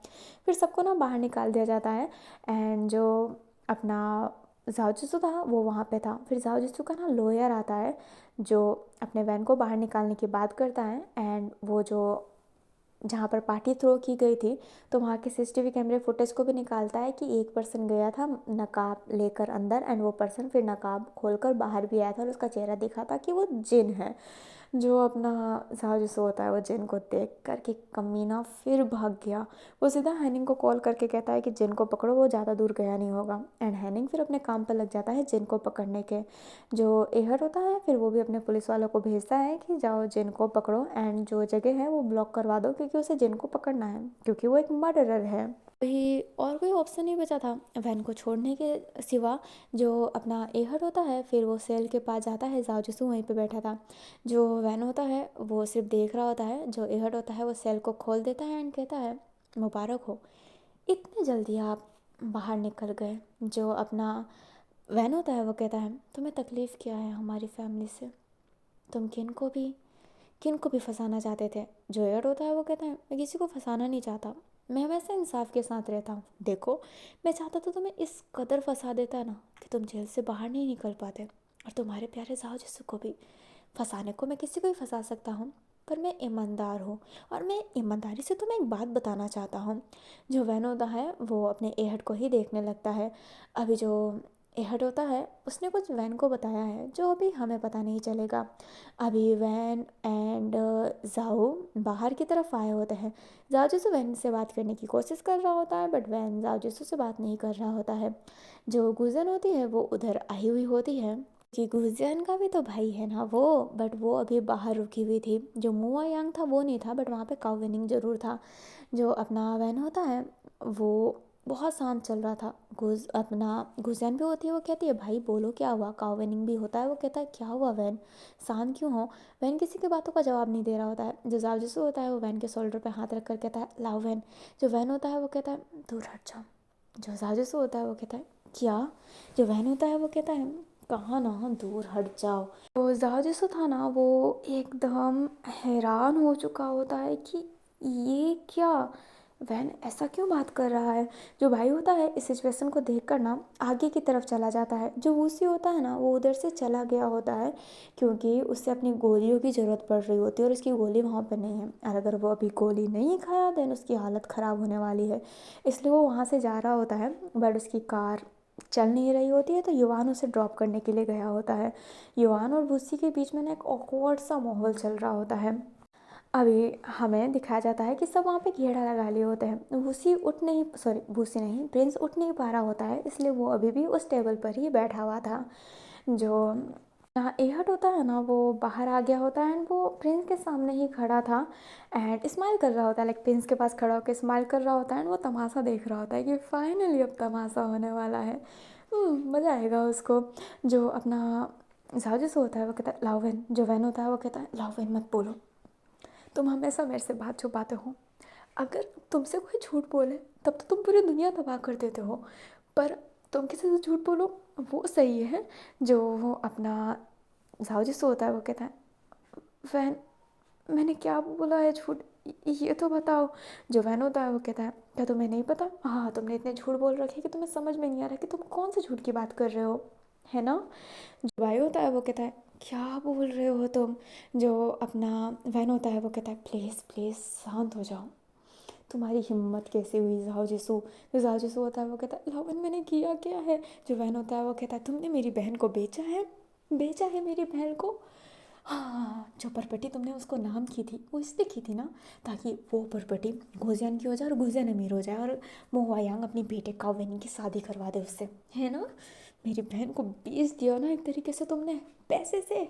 फिर सबको ना बाहर निकाल दिया जाता है। एंड जो अपना जाओ था वो वहाँ पे था। फिर जाओ का ना लॉयर आता है जो अपने वैन को बाहर निकालने की बात करता है। एंड वो जो जहाँ पर पार्टी थ्रो की गई थी तो वहाँ के सीसीटीवी कैमरे फुटेज को भी निकालता है कि एक पर्सन गया था नकाब लेकर अंदर एंड वो पर्सन फिर नकाब खोलकर बाहर भी आया था और उसका चेहरा दिखा था कि वो जिन है। जो अपना जासूस होता है वो जिन को देख कर कि कमीना फिर भाग गया। वो सीधा हैनिंग को कॉल करके कहता है कि जिन को पकड़ो, वो ज़्यादा दूर गया नहीं होगा। एंड हैनिंग फिर अपने काम पर लग जाता है जिन को पकड़ने के। जो एहर होता है फिर वो भी अपने पुलिस वालों को भेजता है कि जाओ जिन को पकड़ो एंड जो जगह है वो ब्लॉक करवा दो, क्योंकि उसे जिन को पकड़ना है, क्योंकि वो एक मर्डरर है। वही और कोई ऑप्शन नहीं बचा था वैन को छोड़ने के सिवा। जो अपना एहर होता है फिर वो सेल के पास जाता है, जाओ वहीं पे बैठा था। जो वैन होता है वो सिर्फ देख रहा होता है। जो एहर होता है वो सेल को खोल देता है एंड कहता है मुबारक हो, इतने जल्दी आप बाहर निकल गए। जो अपना वैन होता है वो कहता है तुम्हें तकलीफ़ क्या है हमारी फैमिली से, तुम किन को भी फंसाना चाहते थे। जो एयर होता है वो कहता है मैं किसी को फंसाना नहीं चाहता, मैं हमेशा इंसाफ के साथ रहता हूँ। देखो, मैं चाहता तो तुम्हें इस कदर फंसा देता ना कि तुम जेल से बाहर नहीं निकल पाते, और तुम्हारे प्यारे जाओ जिसु को भी फंसाने को मैं किसी को भी फंसा सकता हूँ, पर मैं ईमानदार हूँ। और मैं ईमानदारी से तुम्हें एक बात बताना चाहता हूँ। जो वैन होता है वो अपने एहड को ही देखने लगता है। अभी जो एहड होता है उसने कुछ वैन को बताया है जो अभी हमें पता नहीं चलेगा। अभी वैन एंड जाओ बाहर की तरफ आए होते हैं। जाओ जिसु वैन से बात करने की कोशिश कर रहा होता है, बट वैन जाओ जिसु से बात नहीं कर रहा होता है। जो गुजन होती है वो उधर आई हुई होती है कि गुजियान का भी तो भाई है ना वो, बट वो अभी बाहर रुकी हुई थी। जो मुआ यांग था वो नहीं था, बट वहाँ पे काउ विनिंग ज़रूर था। जो अपना वैन होता है वो बहुत शांत चल रहा था। अपना गुजियान भी होती है, वो कहती है भाई बोलो क्या हुआ। काउ विनिंग भी होता है, वो कहता है क्या हुआ वैन, शांत क्यों हो। वैन किसी की बातों का जवाब नहीं दे रहा होता है। जो जावजिसु होता है वो वैन के शोल्डर पे हाथ रख कर कहता है लाओ वैन। जो वैन होता है वो कहता है दूर हट जाओ। जो जावजिसु होता है वो कहता है क्या। जो वैन होता है वो कहता है कहाँ ना दूर हट जाओ। तो जाओ था ना वो एकदम हैरान हो चुका होता है कि ये क्या, वैन ऐसा क्यों बात कर रहा है। जो भाई होता है इस सिचुएशन को देख कर ना आगे की तरफ चला जाता है। जो वूसी होता है ना वो उधर से चला गया होता है, क्योंकि उससे अपनी गोलियों की ज़रूरत पड़ रही होती है और उसकी गोली वहाँ पर नहीं है। और अगर वो अभी गोली नहीं खाया देन उसकी हालत ख़राब होने वाली है, इसलिए वो वहाँ से जा रहा होता है। बट उसकी कार चल नहीं रही होती है, तो युवान उसे ड्रॉप करने के लिए गया होता है। युवान और वूसी के बीच में ना एक ऑकवर्ड सा माहौल चल रहा होता है। अभी हमें दिखाया जाता है कि सब वहाँ पे घेरा लगा लिए होते हैं। वूसी उठ नहीं, सॉरी वूसी नहीं, प्रिंस उठ नहीं पा रहा होता है, इसलिए वो अभी भी उस टेबल पर ही बैठा हुआ था। जो यहाँ एहट होता है ना वो बाहर आ गया होता है एंड वो प्रिंस के सामने ही खड़ा था एंड स्माइल कर रहा होता है। लाइक प्रिंस के पास खड़ा होकर स्माइल कर रहा होता है एंड वो तमाशा देख रहा होता है कि फाइनली अब तमाशा होने वाला है। मज़ा आएगा उसको। जो अपना जाजिस होता है वो कहता है लाओवेन। जो वैन होता है वो कहता है लाओवेन मत बोलो, तुम हमेशा मेरे से बात छुपाते हो। अगर तुमसे कोई झूठ बोले तब तो तुम पूरी दुनिया तबाह कर देते हो, पर तुम किसी से झूठ बोलो वो सही है। जो अपना जाओ जिससे होता है वो कहता है वैन मैंने क्या बोला है झूठ, ये तो बताओ। जो वैन होता है वो कहता है क्या तुम्हें नहीं पता, हाँ तुमने इतने झूठ बोल रखे कि तुम्हें समझ में नहीं आ रहा कि तुम कौन से झूठ की बात कर रहे हो, है ना। जो भाई होता है वो कहता है क्या बोल रहे हो तुम। जो अपना वैन होता है वो कहता है प्लीज़ प्लीज़ शांत हो जाओ, तुम्हारी हिम्मत कैसे हुई जाओ जिसू। जो जाओ जिसू होता है वो कहता है लावन मैंने किया क्या है। जो वैन होता है वो कहता है तुमने मेरी बहन को बेचा है मेरी बहन को। हाँ, जो परपटी तुमने उसको नाम की थी वो इसलिए की थी ना ताकि वो परपटी घोजियान की हो जाए और घोजियान अमीर हो जाए और मोहवायांग अपनी बेटे कावेनी की शादी करवा दे उससे, है ना। मेरी बहन को बेच दिया ना एक तरीके से तुमने, पैसे से।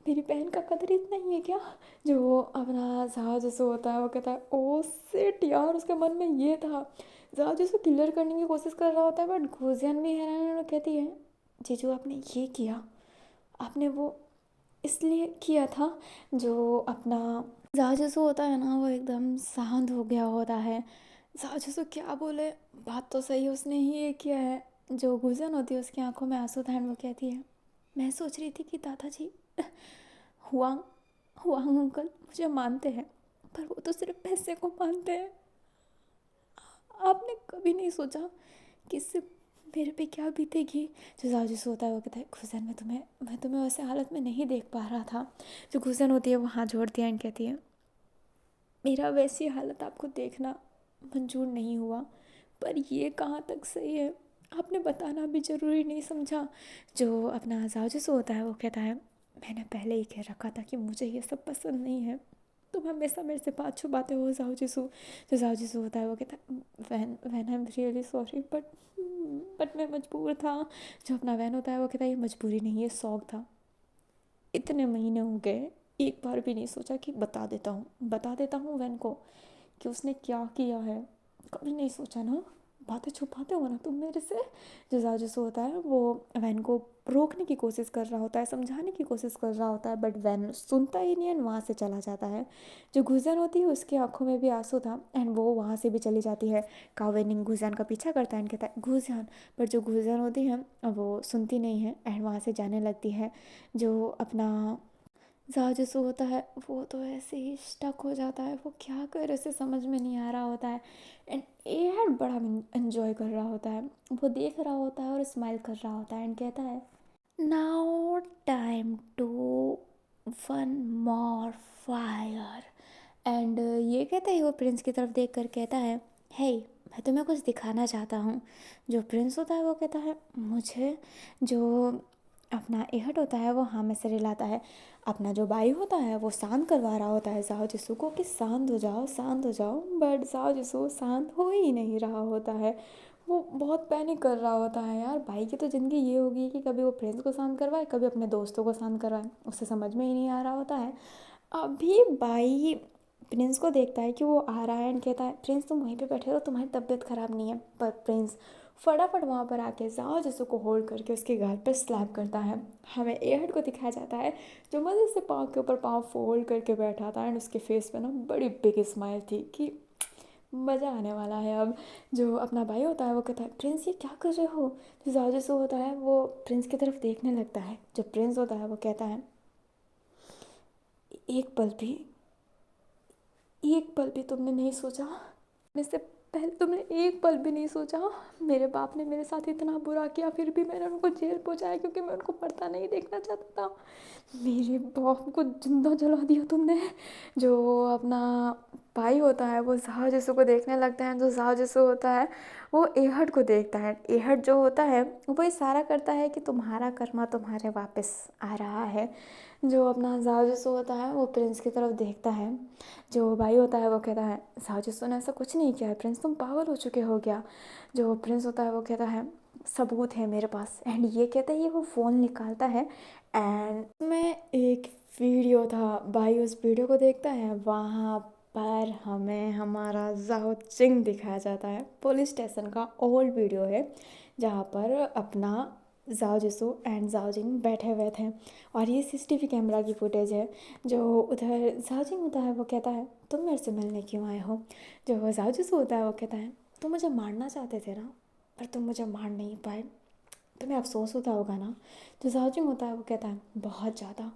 मेरी बहन का कदर इतना ही है क्या। जो अपना जहाँ जैसे होता है वो कहता है ओ सिट यार, उसके मन में ये था। जहाँ जैसे क्लियर करने की कोशिश कर रहा होता है, बट घोजियान भी हैरान कहती है जीजू आपने ये किया, आपने वो इसलिए किया था। जो अपना जाजसू होता है ना वो एकदम शांत हो गया होता है। जाजसू क्या बोले, बात तो सही उसने ही ये किया है। जो गुजन होती है उसकी आंखों में आंसू था and वो कहती है मैं सोच रही थी कि दादाजी हुआंग हुआंग अंकल मुझे मानते हैं, पर वो तो सिर्फ पैसे को मानते हैं। आपने कभी नहीं सोचा कि इससे मेरे पे क्या बीतेगी। जो जाजूस होता है वो कहता है गुजन मैं तुम्हें वैसे हालत में नहीं देख पा रहा था। जो गुजन होती है वो हाथ जोड़ती है एंड कहती है मेरा वैसी हालत आपको देखना मंजूर नहीं हुआ, पर ये कहाँ तक सही है आपने बताना भी ज़रूरी नहीं समझा। जो अपना जाजूस होता है वो कहता है मैंने पहले ही कह रखा था कि मुझे ये सब पसंद नहीं है। तुम हमेशा मेरे से बात छुपाते हो जाओ जिसू। जो जाओ जिसू होता है वो कहता है वैन वैन I am really sorry but मैं मजबूर था। जो अपना वैन होता है वो कहता है ये मजबूरी नहीं ये शौक था। इतने महीने हो गए, एक बार भी नहीं सोचा कि बता देता हूँ वैन को कि उसने क्या किया है। कभी नहीं सोचा ना। बातें छुपाते हो ना तुम मेरे से। जो जासूस होता है वो वैन को रोकने की कोशिश कर रहा होता है, समझाने की कोशिश कर रहा होता है, बट वैन सुनता ही नहीं है, वहाँ से चला जाता है। जो गुजन होती है उसकी आंखों में भी आंसू था एंड वो वहाँ से भी चली जाती है। कावेनिंग गुजन का पीछा करता है एंड कहता है गुजन, बट जो गुजन होती है वो सुनती नहीं है एंड वहाँ से जाने लगती है। जो अपना जासूस होता है वो तो ऐसे ही स्टक हो जाता है, वो क्या करे उसे समझ में नहीं आ रहा होता है। एंड ये बड़ा एंजॉय कर रहा होता है, वो देख रहा होता है और स्माइल कर रहा होता है एंड कहता है now time to one more fire. And ये कहते ही वो प्रिंस की तरफ देख कर कहता है हे मैं तुम्हें कुछ दिखाना चाहता हूँ। जो प्रिंस होता है वो कहता है मुझे। जो अपना एहट होता है वो हाँ में सिर हिलाता है। अपना जो भाई होता है वो शांत करवा रहा होता है जाओ जिसू को कि शांत हो जाओ, बट जाओ जिसू शांत हो ही नहीं रहा होता है। वो बहुत पैनिक कर रहा होता है यार, भाई की तो ज़िंदगी ये होगी कि कभी वो फ्रेंड्स को शांत करवाए कभी अपने दोस्तों को शांत करवाए, उसे समझ में ही नहीं आ रहा होता है। अभी भाई प्रिंस को देखता है कि वो आ रहा है एंड कहता है प्रिंस तुम वहीं पे बैठे रहो, तुम्हारी तबीयत ख़राब नहीं है। पर प्रिंस फटाफट वहाँ पर आके जाओ जिसू को होल्ड करके उसके गाल पर स्लैप करता है। हमें एहड को दिखाया जाता है जो मज़े से पाँव के ऊपर पाँव फोल्ड करके बैठा था एंड उसके फेस पे ना बड़ी बिग स्माइल थी कि मज़ा आने वाला है अब। जो अपना भाई होता है वो कहता है प्रिंस ये क्या कर रहे हो। जो जासूस होता है वो प्रिंस की तरफ देखने लगता है। जो प्रिंस होता है वो कहता है एक पल भी एक पल भी तुमने नहीं सोचा, मेरे से पहले तुमने एक पल भी नहीं सोचा। मेरे बाप ने मेरे साथ इतना बुरा किया फिर भी मैंने उनको जेल पहुंचाया क्योंकि मैं उनको पढ़ता नहीं देखना चाहता था। मेरे बाप को जिंदा जला दिया तुमने। जो अपना भाई होता है वो जाओ जिसू को देखने लगता है। जो जाओ जिसू होता है वो एहड को देखता है। एहड जो होता है वो इशारा करता है कि तुम्हारा कर्मा तुम्हारे वापस आ रहा है। जो अपना जाओ जिसू होता है वो प्रिंस की तरफ देखता है। जो भाई होता है वो कहता है जाओ जिसू ने ऐसा कुछ नहीं किया है प्रिंस, तुम पागल हो चुके हो क्या। जो प्रिंस होता है वो कहता है सबूत है मेरे पास एंड ये कहता है ये वो फ़ोन निकालता है एंड में एक वीडियो था। भाई उस वीडियो को देखता है, वहाँ पर हमें हमारा जाओ चिंग दिखाया जाता है। पुलिस स्टेशन का ओल्ड वीडियो है जहाँ पर अपना जाओ जिसू एंड जाओ जिंग बैठे हुए थे और ये सीसीटीवी कैमरा की फुटेज है। जो उधर जाओ जिंग होता है वो कहता है तुम मेरे से मिलने क्यों आए हो। जो जाओ जिसू होता है वो कहता है तुम मुझे मारना चाहते थे ना, पर तुम मुझे मार नहीं पाए, तुम्हें अफसोस होता होगा ना। जो जाओजिंग होता है वो कहता है बहुत ज़्यादा,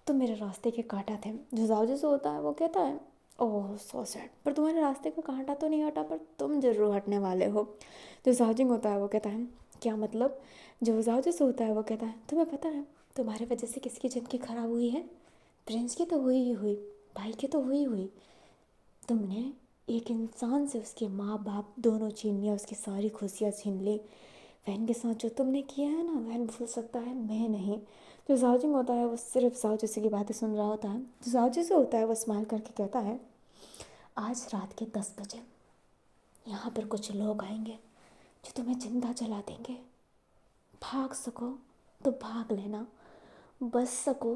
तुम मेरे रास्ते के कांटा थे। जो जाओजिसु होता है वो कहता है ओह सो सैड, पर तुम्हारे रास्ते का कांटा तो नहीं हटा पर तुम जरूर हटने वाले हो। जो जाओजिंग होता है वो कहता है क्या मतलब। जो जाओजिसु होता है वो कहता है तुम्हें पता है तुम्हारे वजह से किसकी ज़िंदगी ख़राब हुई है। प्रिंस की तो हुई ही हुई, भाई की तो हुई हुई, तुमने एक इंसान से उसके माँ बाप दोनों छीन लिया, उसकी सारी खुशियाँ छीन ली। वैन के साथ जो तुमने किया है ना वैन भूल सकता है, मैं नहीं। जो जाओजिंग होता है वो सिर्फ जाओ जैसे की बातें सुन रहा होता है। जो जाओ जैसे होता है वो स्माइल करके कहता है आज रात के 10 बजे यहाँ पर कुछ लोग आएंगे जो तुम्हें जिंदा जला देंगे। भाग सको तो भाग लेना, बच सको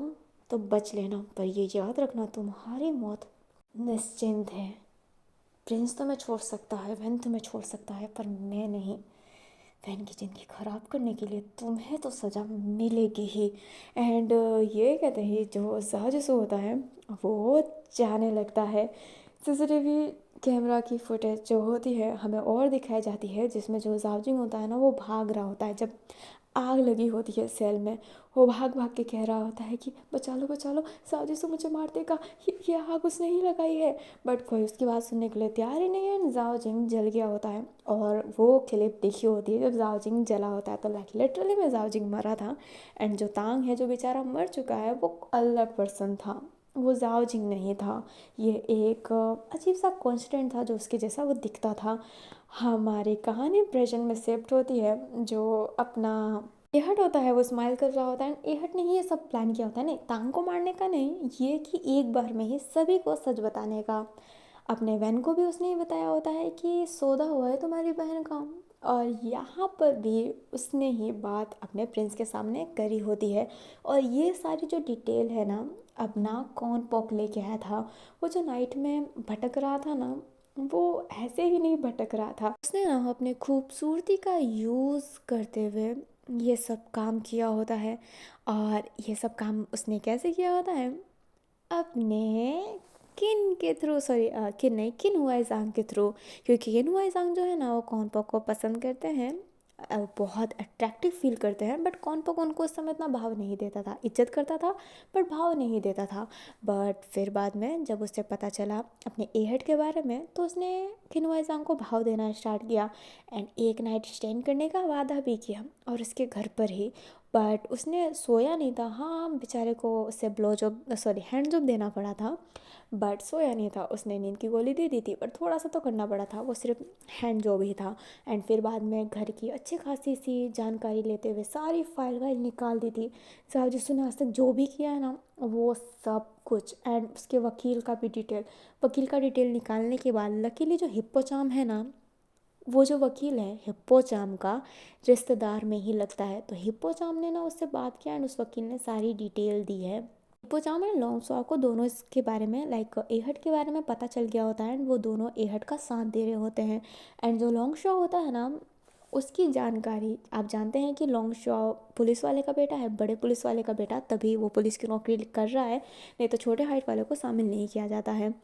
तो बच लेना, पर ये याद रखना तुम्हारी मौत निश्चिंत है। प्रिंस तुम्हें छोड़ सकता है, वैन तुम्हें छोड़ सकता है, पर मैं नहीं। वैन की ज़िंदगी ख़राब करने के लिए तुम्हें तो सज़ा मिलेगी ही। एंड ये कहते हैं जो जासूस होता है वो जाने लगता है। सीसीटीवी कैमरा की फुटेज जो होती है हमें और दिखाई जाती है जिसमें जो जाओजिंग होता है ना वो भाग रहा होता है। जब आग लगी होती है सेल में, वो भाग भाग के कह रहा होता है कि बचा लो साजिश मुझे मार देगा, ये आग उसने ही लगाई है। बट कोई उसकी बात सुनने के लिए तैयार ही नहीं है। जाओ जिंग जल गया होता है और वो क्लिप देखी होती है जब जाओ जिंग जला होता है तो लाइक लिटरली में जाओ जिंग मरा था एंड जो तांग है जो बेचारा मर चुका है वो अलग पर्सन था, वो जाओ जिंग नहीं था। ये एक अजीब सा कॉन्स्टेंट था जो उसके जैसा वो दिखता था। हमारी कहानी प्रेजेंट में शिफ्ट होती है। जो अपना एहट होता है वो स्माइल कर रहा होता है। एहट ने ही ये सब प्लान किया होता है, नहीं तांग को मारने का, नहीं ये कि एक बार में ही सभी को सच बताने का। अपने बहन को भी उसने ही बताया होता है कि सौदा हुआ है तुम्हारी बहन का। और यहाँ पर भी उसने ही बात अपने प्रिंस के सामने करी होती है। और ये सारी जो डिटेल है ना, अब ना कौन पॉक लेके आया था, वो जो नाइट में भटक रहा था ना, वो ऐसे ही नहीं भटक रहा था। उसने ना अपने खूबसूरती का यूज़ करते हुए ये सब काम किया होता है। और ये सब काम उसने कैसे किया होता है, अपने किन के थ्रू, सॉरी किन नहीं, किन हुआ ज़ांग के थ्रू। क्योंकि किन हुआ ज़ांग जो है ना, वो कॉन्पो को पसंद करते हैं। बहुत अट्रैक्टिव फील करते हैं, बट कॉन्पो को उनको उस समय इतना भाव नहीं देता था, इज्जत करता था बट भाव नहीं देता था। बट फिर बाद में जब उससे पता चला अपने एहट के बारे में, तो उसने किन हुआ ज़ांग को भाव देना स्टार्ट किया। एंड एक नाइट स्टैंड करने का वादा भी किया, और उसके घर पर ही। बट उसने सोया नहीं था, हाँ बेचारे को उससे blow job, sorry hand job देना पड़ा था। बट सोया नहीं था, उसने नींद की गोली दे दी थी, पर थोड़ा सा तो करना पड़ा था, वो सिर्फ हैंड जॉब ही था। एंड फिर बाद में घर की अच्छी खासी सी जानकारी लेते हुए सारी फाइल वाइल निकाल दी थी। साहब जिसने आज तक जो भी किया है ना, वो सब कुछ, एंड उसके वकील का भी डिटेल, वकील का डिटेल निकालने के बाद लकीली जो हिप्पोचाम है ना, वो जो वकील है हिप्पोचाम का रिश्तेदार में ही लगता है। तो हिप्पोचाम ने ना उससे बात किया, एंड उस वकील ने सारी डिटेल दी है। हिप्पोचाम एंड लोंगसो को दोनों इसके बारे में, लाइक एहट के बारे में पता चल गया होता है, एंड वो दोनों एहट का साथ दे रहे होते हैं। एंड जो लोंगशो होता है ना, उसकी जानकारी, आप जानते हैं कि लोंगशो पुलिस वाले का बेटा है, बड़े पुलिस वाले का बेटा, तभी वो पुलिस की नौकरी कर रहा है, नहीं तो छोटे हाइट वाले को शामिल नहीं किया जाता है।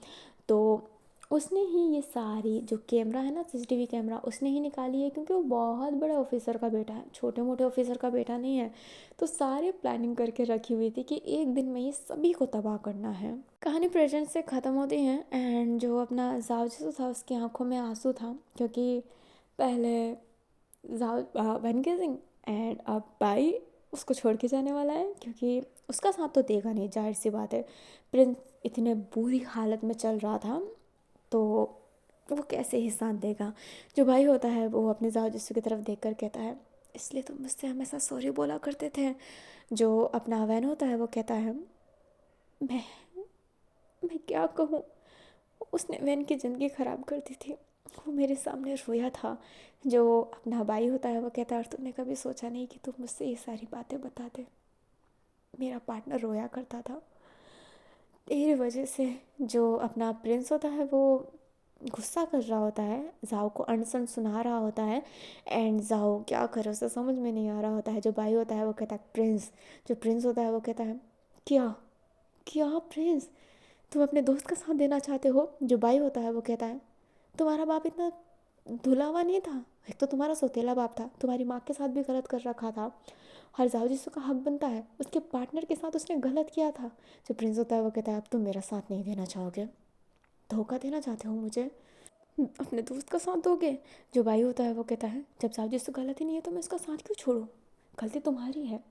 तो उसने ही ये सारी जो कैमरा है ना, सीसीटीवी कैमरा, उसने ही निकाली है, क्योंकि वो बहुत बड़े ऑफिसर का बेटा है, छोटे मोटे ऑफिसर का बेटा नहीं है। तो सारी प्लानिंग करके रखी हुई थी कि एक दिन में ही सभी को तबाह करना है। कहानी प्रेजेंट से ख़त्म होती है, एंड जो अपना जाओ जिसो था उसकी आंखों में आंसू था, क्योंकि पहले जाओ वन के सिंह, एंड अब बाई उसको छोड़ के जाने वाला है, क्योंकि उसका साथ तो देगा नहीं, जाहिर सी बात है। प्रिंस इतने बुरी हालत में चल रहा था, तो वो कैसे ही साथ देगा। जो भाई होता है वो अपने जाओ जिसू की तरफ देख कर कहता है, इसलिए तुम मुझसे हमेशा सॉरी बोला करते थे। जो अपना वैन होता है वो कहता है, मैं मैं क्या कहूँ, उसने वैन की ज़िंदगी ख़राब कर दी थी, वो मेरे सामने रोया था। जो अपना भाई होता है वो कहता है, और तुमने कभी सोचा नहीं कि तुम मुझसे ये सारी बातें बता दे, मेरा पार्टनर रोया करता था तेरी वजह से। जो अपना प्रिंस होता है वो गुस्सा कर रहा होता है, जाओ को अनसन सुना रहा होता है, एंड जाओ क्या करे उसे समझ में नहीं आ रहा होता है। जो भाई होता है वो कहता है प्रिंस, जो प्रिंस होता है वो कहता है, क्या क्या प्रिंस, तुम अपने दोस्त का साथ देना चाहते हो। जो भाई होता है वो कहता है, तुम्हारा बाप इतना धुला हुआ नहीं था, एक तो तुम्हारा सौतेला बाप था, तुम्हारी माँ के साथ भी गलत कर रखा था, हर जाओ जिसका का हक बनता है, उसके पार्टनर के साथ उसने गलत किया था। जो प्रिंस होता है वो कहता है, अब तुम मेरा साथ नहीं देना चाहोगे, धोखा देना चाहते हो मुझे, अपने दोस्त का साथ दोगे। जो भाई होता है वो कहता है, जब साहब जिससे गलती नहीं है तो मैं उसका साथ क्यों छोड़ूं, गलती तुम्हारी है,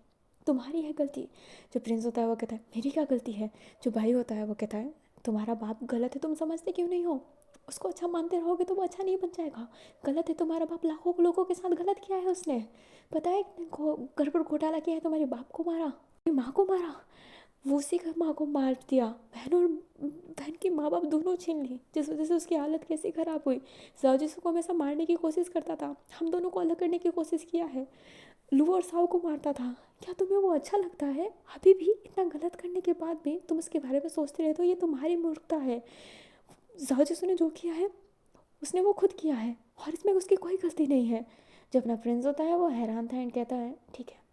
तुम्हारी है गलती। जो प्रिंस होता है वो कहता है, मेरी क्या गलती है। जो भाई होता है वो कहता है, तुम्हारा बाप गलत है, तुम समझते क्यों नहीं हो, उसको अच्छा मानते रहोगे तो वो अच्छा नहीं बन जाएगा। गलत है, तुम्हारा बाप लाखों लोगों के साथ गलत किया है उसने, पता है गड़बड़ घोटाला किया है, तुम्हारे बाप को मारा, माँ को मारा, वो उसी का माँ को मार दिया, बहन और बहन की माँ बाप दोनों छीन ली, जिस वजह से उसकी हालत कैसी ख़राब हुई। जाओ जिसको को हमेशा मारने की कोशिश करता था, हम दोनों को अलग करने की कोशिश किया है, लू और साव को मारता था। क्या तुम्हें वो अच्छा लगता है, अभी भी इतना गलत करने के बाद भी तुम उसके बारे में सोचते रहते हो, ये तुम्हारी मूर्खता है। जाओ जिसने जो किया है उसने वो खुद किया है, और इसमें उसकी कोई गलती नहीं है। जो अपना फ्रेंड्स होता है वो हैरान था, एंड कहता है, ठीक है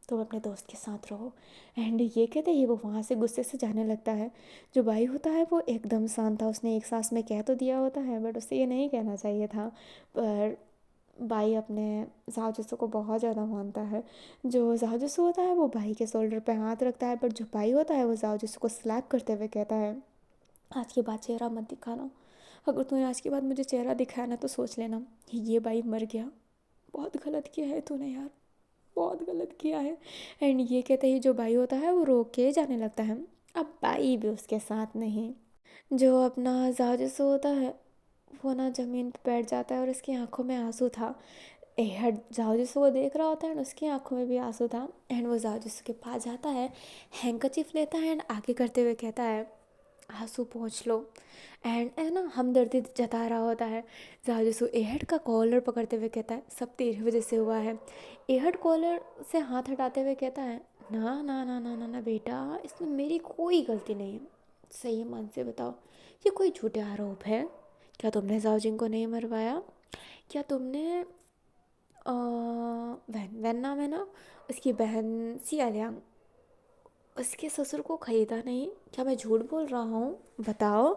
तुम अपने दोस्त के साथ रहो। एंड ये कहते ही वो वहाँ से गुस्से से जाने लगता है। जो भाई होता है वो एकदम शांत था, उसने एक सांस में कह तो दिया होता है, बट उसे ये नहीं कहना चाहिए था। पर भाई अपने जाओ को बहुत ज़्यादा मानता है। जो जाओ होता है वो भाई के शोल्डर पे हाथ रखता है, बट जो भाई होता है वो जाओ को स्लैप करते हुए कहता है, आज के बाद चेहरा मत दिखाना, अगर तूने आज के बाद मुझे चेहरा दिखाया ना तो सोच लेना ये भाई मर गया, बहुत गलत किया है तूने यार, बहुत गलत किया है। एंड ये कहते ही जो भाई होता है वो रो के जाने लगता है। अब भाई भी उसके साथ नहीं। जो अपना जाजिस होता है वो ना ज़मीन पर बैठ जाता है, और उसकी आंखों में आंसू था। एहड जाओ को देख रहा होता है एंड उसकी आंखों में भी आंसू था एंड वो जाओ के पास जाता है, हैंकरचीफ लेता है एंड आगे करते हुए कहता है आंसू पोंछ लो। एंड है ना हमदर्दी जता रहा होता है। जाजू एहड का कॉलर पकड़ते हुए कहता है सब तेरी वजह से हुआ है। एहड कॉलर से हाथ हटाते हुए कहता है ना ना ना ना ना ना बेटा, इसमें मेरी कोई गलती नहीं है। सही मन से बताओ, ये कोई झूठे आरोप है? क्या तुमने जाओजिंग को नहीं मरवाया? क्या तुमने वैन वैन नाम है ना उसकी बहन सियालियांग, उसके ससुर को खरीदा नहीं? क्या मैं झूठ बोल रहा हूँ? बताओ।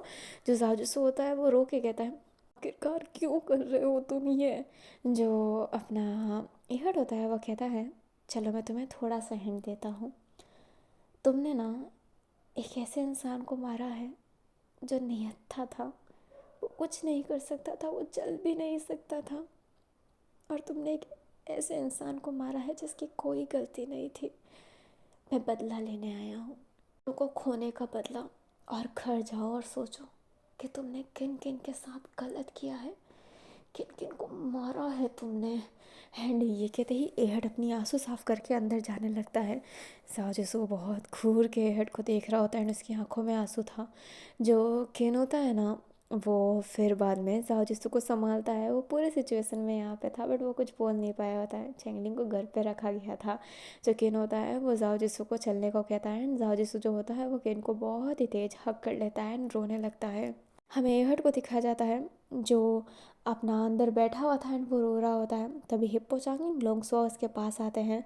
जो जाजूस होता है वो रो के कहता है आखिरकार क्यों कर रहे हो तुम ये? जो अपना इहड होता है वो कहता है चलो मैं तुम्हें थोड़ा सा हिंट देता हूँ। तुमने ना एक ऐसे इंसान को मारा है जो निहत्था था, वो कुछ नहीं कर सकता था, वो चल भी नहीं सकता था। और तुमने एक ऐसे इंसान को मारा है जिसकी कोई गलती नहीं थी। मैं बदला लेने आया हूँ, उनको खोने का बदला। और घर जाओ और सोचो कि तुमने किन किन के साथ गलत किया है, किन किन को मारा है तुमने। एंड ये कहते ही एहड अपनी आंसू साफ करके अंदर जाने लगता है। साजिशो बहुत घूर के एहड को देख रहा होता है एंड उसकी आंखों में आंसू था। जो केन होता है ना वो फिर बाद में जाओ जिसू को संभालता है। वो पूरे सिचुएशन में यहाँ पे था बट वो कुछ बोल नहीं पाया होता है। चेंगलिंग को घर पे रखा गया था। जो केन होता है वो जाओ जिसू को चलने को कहता है एंड जाओ जिसू जो होता है वो केन को बहुत ही तेज हक कर लेता है एंड रोने लगता है। हमें एहड को दिखाया जाता है जो अपना अंदर बैठा हुआ था एंड वो रो रहा होता है। तभी हिप्पो चांगिंग लोंगसो उसके पास आते हैं।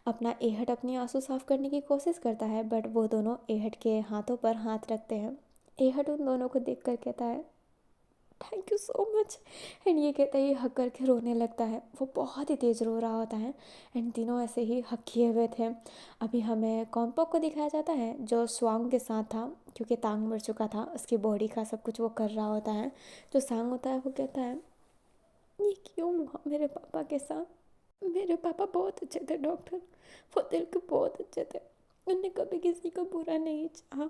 अपना एहड अपनी आंसू साफ करने की कोशिश करता है बट वो दोनों एहड के हाथों पर हाथ रखते हैं। एहड उन दोनों को देख कर कहता है thank you so much. And ये कहता है ये हक करके रोने लगता है। वो बहुत ही तेज़ रो रहा होता है एंड तीनों ऐसे ही हक किए हुए थे। अभी हमें कॉम्पोक को दिखाया जाता है जो स्वांग के साथ था क्योंकि तांग मर चुका था। उसकी बॉडी का सब कुछ वो कर रहा होता है। जो सांग होता है वो कहता है ये क्यों हुआ मेरे पापा के साथ? मेरे पापा बहुत अच्छे थे डॉक्टर, वो दिल के बहुत अच्छे थे, उन्होंने कभी किसी को बुरा नहीं चाहा।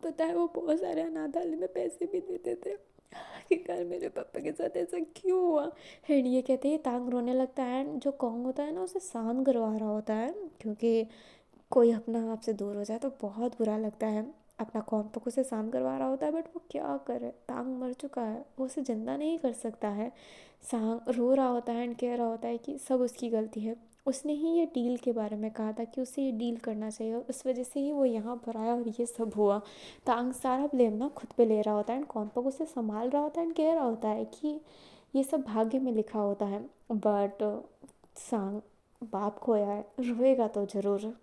पता है वो बहुत सारे अनाथालय में पैसे भी देते थे। आखिरकार मेरे पापा के साथ ऐसा क्यों हुआ? एंड ये कहते ही तांग रोने लगता है एंड जो कॉन्ग होता है ना उसे शांत करवा रहा होता है क्योंकि कोई अपना आपसे दूर हो जाए तो बहुत बुरा लगता है। अपना कॉम्पक उसे शांत करवा रहा होता है बट वो क्या करे, तांग मर चुका है, वो उसे जिंदा नहीं कर सकता है। सांग रो रहा होता है एंड कह रहा होता है कि सब उसकी गलती है, उसने ही ये डील के बारे में कहा था कि उसे ये डील करना चाहिए और उस वजह से ही वो यहाँ पर आया और ये सब हुआ। तांग सारा ब्लेम ना खुद पे ले रहा होता है एंड कॉम्पक उसे संभाल रहा होता है एंड कह रहा होता है कि ये सब भाग्य में लिखा होता है। बट सांग बाप खोया है, रोएगा तो ज़रूर।